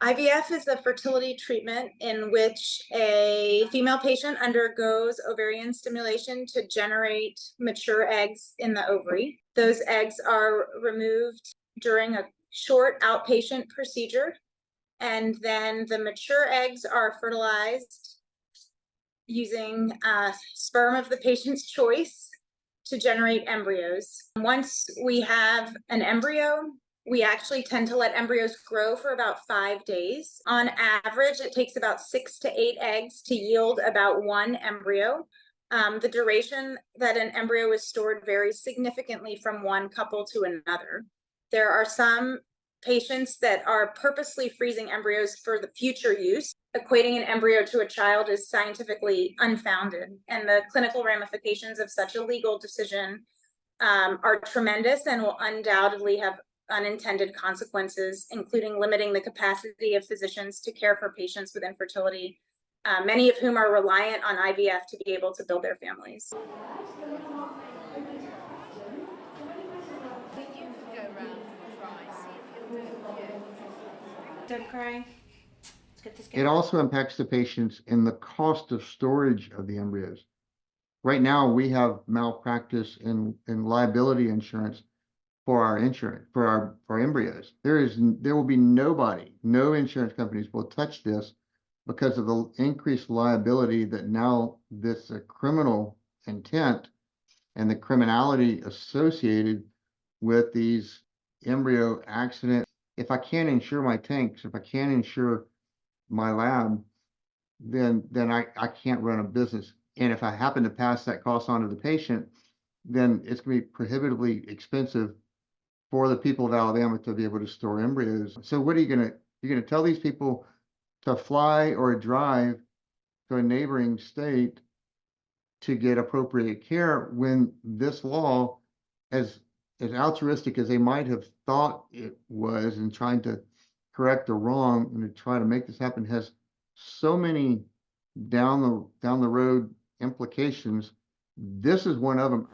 IVF is a fertility treatment in which a female patient undergoes ovarian stimulation to generate mature eggs in the ovary. Those eggs are removed during a short outpatient procedure, and then the mature eggs are fertilized using sperm of the patient's choice to generate embryos. Once we have an embryo, we actually tend to let embryos grow for about 5 days. On average, it takes about 6 to 8 eggs to yield about 1 embryo. The duration that an embryo is stored varies significantly from one couple to another. There are some patients that are purposely freezing embryos for the future use. Equating an embryo to a child is scientifically unfounded, and the clinical ramifications of such a legal decision are tremendous and will undoubtedly have unintended consequences, including limiting the capacity of physicians to care for patients with infertility, many of whom are reliant on IVF to be able to build their families. Don't cry. Let's get this It also impacts the patients in the cost of storage of the embryos. Right now, we have malpractice and liability insurance for our embryos. There will be no insurance companies will touch this because of the increased liability that now this criminal intent and the criminality associated with these embryo accidents. If I can't insure my tanks, if I can't insure my lab, then I can't run a business. And if I happen to pass that cost on to the patient, then it's going to be prohibitively expensive for the people of Alabama to be able to store embryos. So what are you going to, you're going to tell these people to fly or drive to a neighboring state to get appropriate care when this law, as altruistic as they might have thought it was in trying to correct the wrong and to try to make this happen, has so many down the road implications. This is one of them.